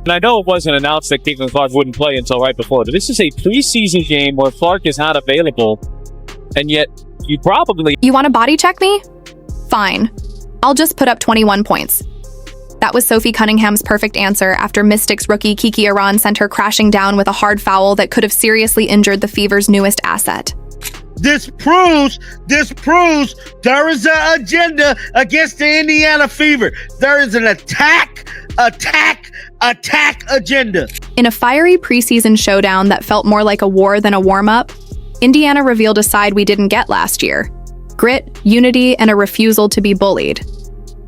And I know it wasn't announced that Caitlin Clark wouldn't play until right before, but this is a preseason game where Clark is not available, and yet you want to body check me? Fine. I'll just put up 21 points. That was Sophie Cunningham's perfect answer after Mystics rookie Kiki Aran sent her crashing down with a hard foul that could have seriously injured the Fever's newest asset. This proves there is an agenda against the Indiana Fever. There is an attack agenda. In a fiery preseason showdown that felt more like a war than a warm-up, Indiana revealed a side we didn't get last year: grit, unity, and a refusal to be bullied.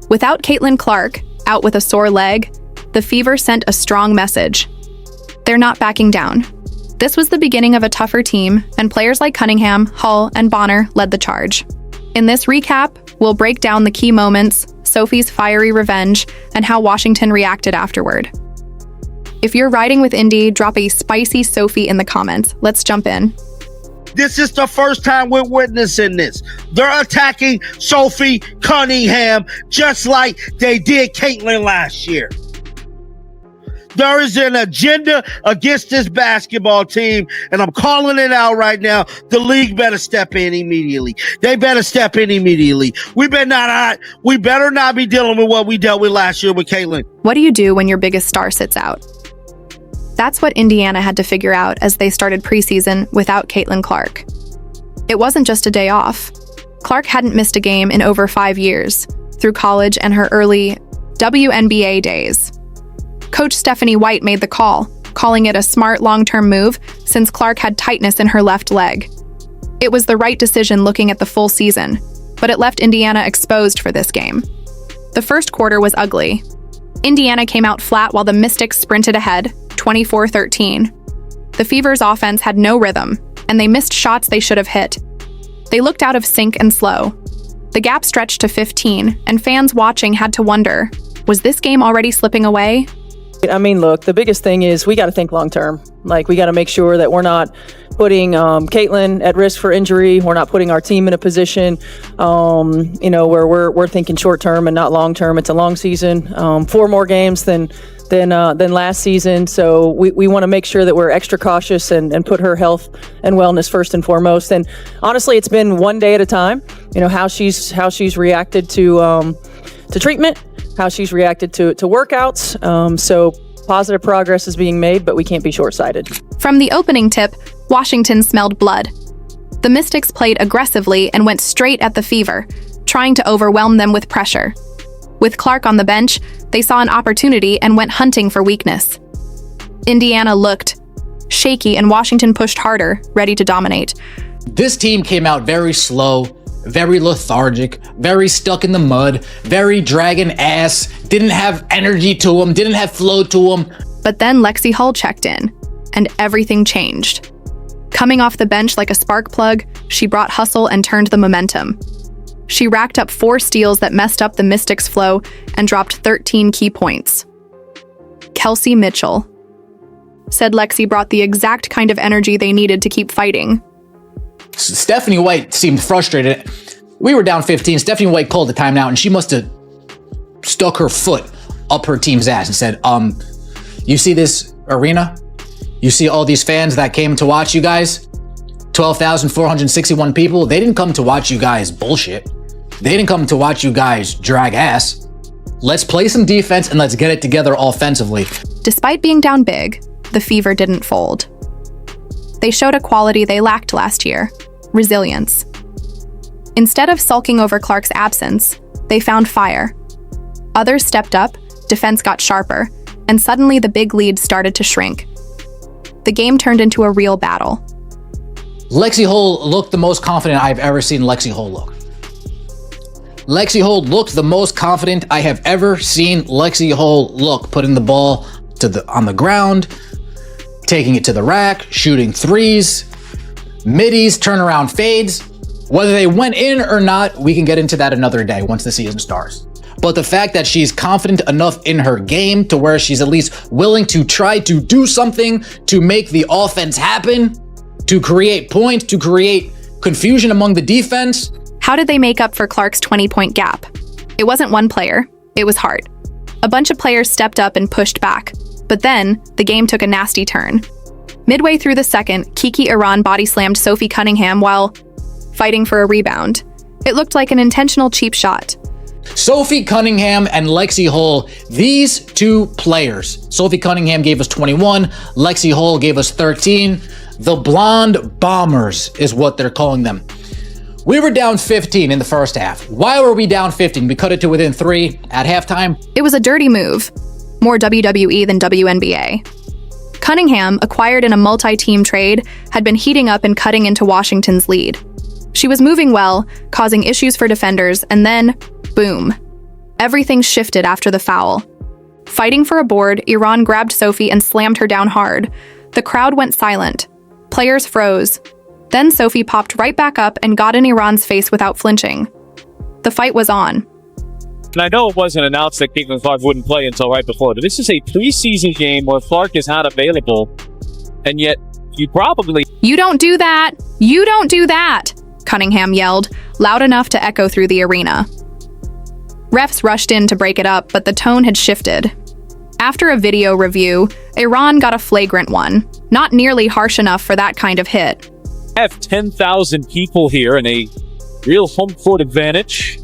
Without Caitlin Clark, out with a sore leg, the Fever sent a strong message. They're not backing down. This was the beginning of a tougher team, and players like Cunningham, Hull, and Bonner led the charge. In this recap, we'll break down the key moments, Sophie's fiery revenge, and how Washington reacted afterward. If you're riding with Indy, drop a spicy Sophie in the comments. Let's jump in. This is the first time we're witnessing this. They're attacking Sophie Cunningham just like they did Caitlin last year. There is an agenda against this basketball team, and I'm calling it out right now. The league better step in immediately. They better step in immediately. We better not be dealing with what we dealt with last year with Caitlin. What do you do when your biggest star sits out? That's what Indiana had to figure out as they started preseason without Caitlin Clark. It wasn't just a day off. Clark hadn't missed a game in over 5 years, through college and her early WNBA days. Coach Stephanie White made the call, calling it a smart long-term move since Clark had tightness in her left leg. It was the right decision looking at the full season, but it left Indiana exposed for this game. The first quarter was ugly. Indiana came out flat while the Mystics sprinted ahead, 24-13. The Fever's offense had no rhythm, and they missed shots they should have hit. They looked out of sync and slow. The gap stretched to 15, and fans watching had to wonder, was this game already slipping away? I mean, look, the biggest thing is we got to think long term. Like, we got to make sure that we're not putting Caitlin at risk for injury. We're not putting our team in a position, where we're thinking short term and not long term. It's a long season, 4 more games than last season. So we want to make sure that we're extra cautious and put her health and wellness first and foremost. And honestly, it's been one day at a time. How she's reacted to treatment, how she's reacted to workouts. So positive progress is being made, but we can't be short-sighted. From the opening tip, Washington smelled blood. The Mystics played aggressively and went straight at the Fever, trying to overwhelm them with pressure. With Clark on the bench, they saw an opportunity and went hunting for weakness. Indiana looked shaky and Washington pushed harder, ready to dominate. This team came out very slow, very lethargic, very stuck in the mud, very dragging ass, didn't have energy to them, didn't have flow to them. But then Lexi Hull checked in, and everything changed. Coming off the bench like a spark plug, she brought hustle and turned the momentum. She racked up 4 steals that messed up the Mystics' flow and dropped 13 key points. Kelsey Mitchell said Lexi brought the exact kind of energy they needed to keep fighting. Stephanie White seemed frustrated. We were down 15. Stephanie White called the timeout, and she must have stuck her foot up her team's ass and said, you see this arena? You see all these fans that came to watch you guys? 12,461 people. They didn't come to watch you guys bullshit. They didn't come to watch you guys drag ass. Let's play some defense and let's get it together offensively. Despite being down big, the Fever didn't fold. They showed a quality they lacked last year: resilience. Instead of sulking over Clark's absence, they found fire. Others stepped up, defense got sharper, and suddenly the big lead started to shrink. The game turned into a real battle. Lexi Hull looked the most confident I've ever seen Lexi Hull look. Lexi Hull looked the most confident I have ever seen Lexi Hull look, putting the ball on the ground, taking it to the rack, shooting threes, middies, turnaround fades. Whether they went in or not, we can get into that another day once the season starts. But the fact that she's confident enough in her game to where she's at least willing to try to do something to make the offense happen, to create points, to create confusion among the defense. How did they make up for Clark's 20-point gap? It wasn't one player, it was hard. A bunch of players stepped up and pushed back, But then, the game took a nasty turn. Midway through the second, Kiki Iran body slammed Sophie Cunningham while fighting for a rebound. It looked like an intentional cheap shot. Sophie Cunningham and Lexi Hull, these two players. Sophie Cunningham gave us 21, Lexi Hull gave us 13. The Blonde Bombers is what they're calling them. We were down 15 in the first half. Why were we down 15? We cut it to within 3 at halftime. It was a dirty move. More WWE than WNBA. Cunningham, acquired in a multi-team trade, had been heating up and cutting into Washington's lead. She was moving well, causing issues for defenders, and then, boom. Everything shifted after the foul. Fighting for a board, Iran grabbed Sophie and slammed her down hard. The crowd went silent. Players froze. Then Sophie popped right back up and got in Iran's face without flinching. The fight was on. And I know it wasn't announced that Caitlin Clark wouldn't play until right before, but this is a preseason game where Clark is not available, and yet you probably... "You don't do that! You don't do that!" Cunningham yelled, loud enough to echo through the arena. Refs rushed in to break it up, but the tone had shifted. After a video review, Iran got a flagrant one, not nearly harsh enough for that kind of hit. I have 10,000 people here and a real home court advantage.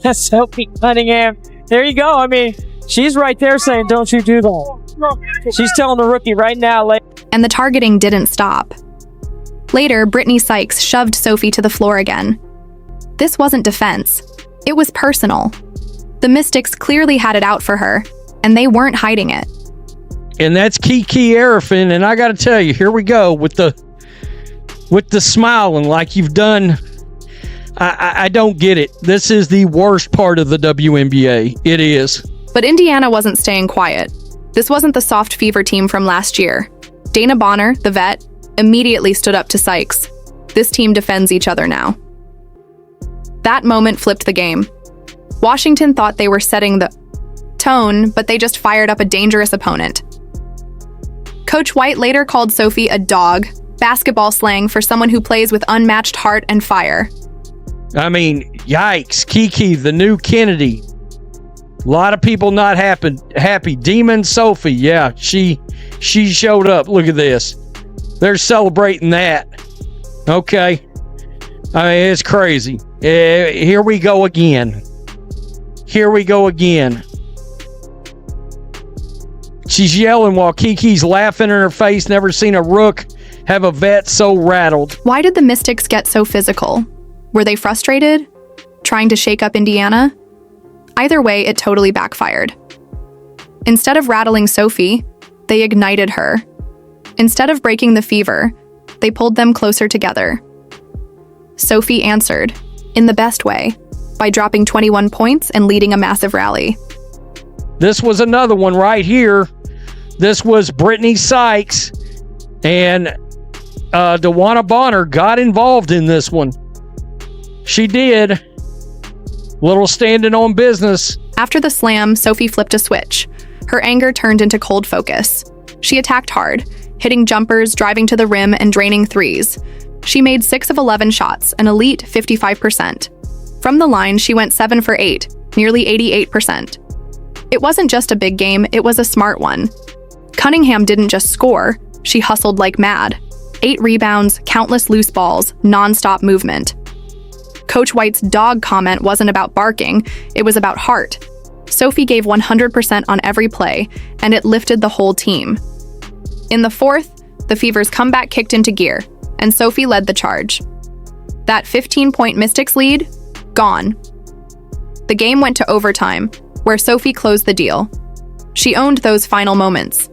That's Sophie Cunningham. There you go. I mean, she's right there saying, "Don't you do that." She's telling the rookie right now. And the targeting didn't stop. Later, Brittany Sykes shoved Sophie to the floor again. This wasn't defense. It was personal. The Mystics clearly had it out for her, and they weren't hiding it. And that's Kiki Arafin, and I got to tell you, here we go with the smiling like you've done. I don't get it. This is the worst part of the WNBA. It is. But Indiana wasn't staying quiet. This wasn't the soft fever team from last year. Dana Bonner, the vet, immediately stood up to Sykes. This team defends each other now. That moment flipped the game. Washington thought they were setting the tone, but they just fired up a dangerous opponent. Coach White later called Sophie a dog, basketball slang for someone who plays with unmatched heart and fire. I mean, yikes. Kiki, the new Kennedy. A lot of people not happy. Demon Sophie, yeah, she showed up. Look at this. They're celebrating that. Okay. I mean, it's crazy. Here we go again. Here we go again. She's yelling while Kiki's laughing in her face. Never seen a rook have a vet so rattled. Why did the Mystics get so physical? Were they frustrated? Trying to shake up Indiana? Either way, it totally backfired. Instead of rattling Sophie, they ignited her. Instead of breaking the fever, they pulled them closer together. Sophie answered, in the best way, by dropping 21 points and leading a massive rally. This was another one right here. This was Brittany Sykes, and DeWanna Bonner got involved in this one. She did. Little standing on business. After the slam, Sophie flipped a switch. Her anger turned into cold focus. She attacked hard, hitting jumpers, driving to the rim, and draining threes. She made 6 of 11 shots, an elite 55%. From the line, she went 7 for 8, nearly 88%. It wasn't just a big game, it was a smart one. Cunningham didn't just score, she hustled like mad. 8 rebounds, countless loose balls, non-stop movement. Coach White's dog comment wasn't about barking, it was about heart. Sophie gave 100% on every play, and it lifted the whole team. In the fourth, the Fever's comeback kicked into gear, and Sophie led the charge. That 15-point Mystics lead? Gone. The game went to overtime, where Sophie closed the deal. She owned those final moments.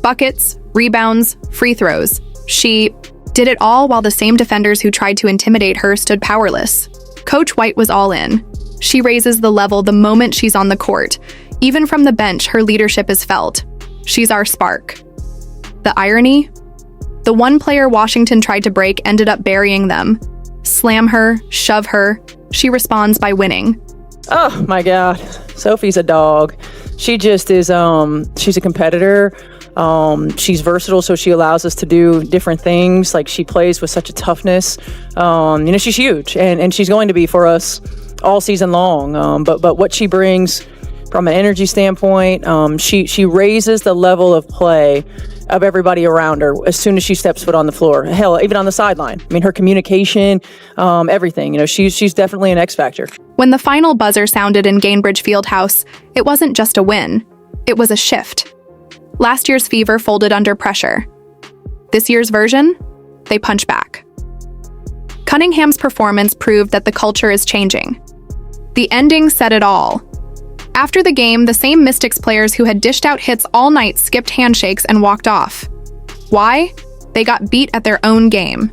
Buckets, rebounds, free throws. She did it all while the same defenders who tried to intimidate her stood powerless. Coach White was all in. She raises the level the moment she's on the court. Even from the bench, her leadership is felt. She's our spark. The irony? The one player Washington tried to break ended up burying them. Slam her, shove her. She responds by winning. Oh my God. Sophie's a dog. She just is, she's a competitor. She's versatile, so she allows us to do different things. Like, she plays with such a toughness. She's huge, and she's going to be for us all season long. But what she brings from an energy standpoint. She raises the level of play of everybody around her as soon as she steps foot on the floor. Hell, even on the sideline. I mean, her communication, everything. You know, she's definitely an X factor. When the final buzzer sounded in Gainbridge Fieldhouse, it wasn't just a win. It was a shift. Last year's Fever folded under pressure. This year's version, they punch back. Cunningham's performance proved that the culture is changing. The ending said it all. After the game, the same Mystics players who had dished out hits all night skipped handshakes and walked off. Why? They got beat at their own game.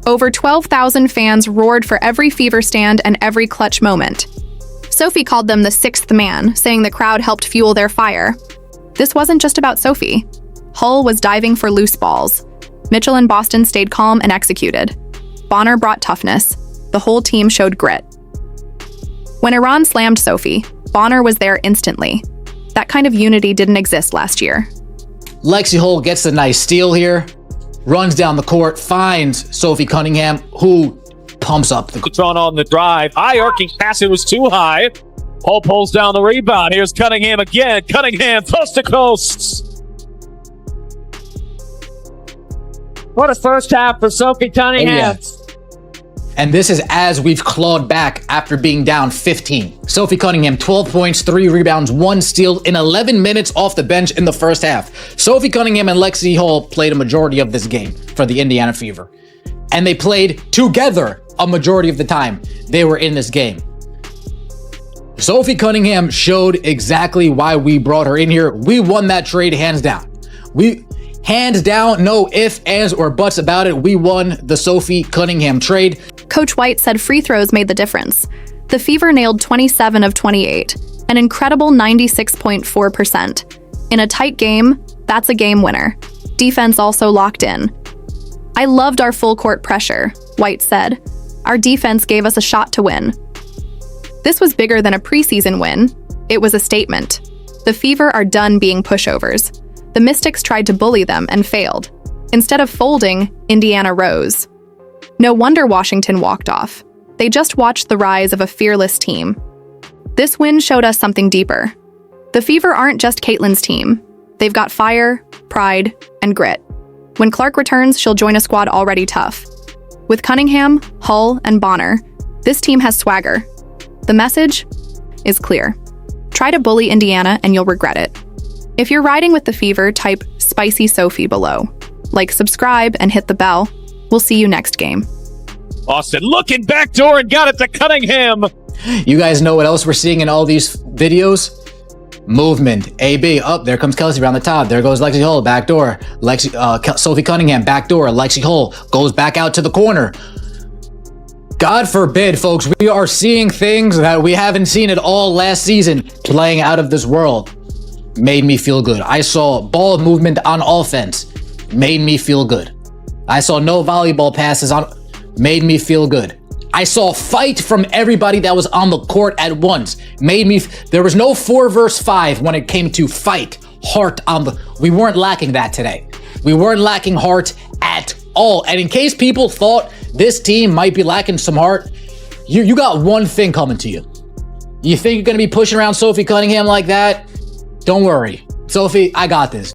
Over 12,000 fans roared for every Fever stand and every clutch moment. Sophie called them the sixth man, saying the crowd helped fuel their fire. This wasn't just about Sophie. Hull was diving for loose balls. Mitchell and Boston stayed calm and executed. Bonner brought toughness. The whole team showed grit. When Iran slammed Sophie, Bonner was there instantly. That kind of unity didn't exist last year. Lexi Hull gets a nice steal here, runs down the court, finds Sophie Cunningham, who pumps up the... Thrown on the drive. High arcing pass. It was too high. Hull pulls down the rebound. Here's Cunningham again. Cunningham, coast to coast. What a first half for Sophie Cunningham. Oh, yeah. And this is as we've clawed back after being down 15. Sophie Cunningham, 12 points, 3 rebounds, 1 steal in 11 minutes off the bench in the first half. Sophie Cunningham and Lexi Hull played a majority of this game for the Indiana Fever. And they played together a majority of the time they were in this game. Sophie Cunningham showed exactly why we brought her in here. We won that trade hands down. Hands down, no ifs, ands, or buts about it. We won the Sophie Cunningham trade. Coach White said free throws made the difference. The Fever nailed 27 of 28, an incredible 96.4%. In a tight game, that's a game winner. Defense also locked in. I loved our full court pressure, White said. Our defense gave us a shot to win. This was bigger than a preseason win. It was a statement. The Fever are done being pushovers. The Mystics tried to bully them and failed. Instead of folding, Indiana rose. No wonder Washington walked off. They just watched the rise of a fearless team. This win showed us something deeper. The Fever aren't just Caitlin's team. They've got fire, pride, and grit. When Clark returns, she'll join a squad already tough. With Cunningham, Hull, and Bonner, this team has swagger. The message is clear. Try to bully Indiana and you'll regret it. If you're riding with the Fever, type Spicy Sophie below. Like, subscribe, and hit the bell. We'll see you next game. Austin looking backdoor and got it to Cunningham. You guys know what else we're seeing in all these videos? Movement. AB. Up there comes Kelsey around the top. There goes Lexi Hull, backdoor. Sophie Cunningham, backdoor. Lexi Hull goes back out to the corner. God forbid, folks, we are seeing things that we haven't seen at all last season playing out of this world. Made me feel good. I saw ball movement on offense. Made me feel good. I saw no volleyball passes on. Made me feel good. I saw fight from everybody that was on the court at once. There was no 4 versus 5 when it came to fight, heart on the. We weren't lacking that today. We weren't lacking heart at all. And in case people thought this team might be lacking some heart, you got one thing coming to you. You think you're going to be pushing around Sophie Cunningham like that? Don't worry. Sophie, I got this.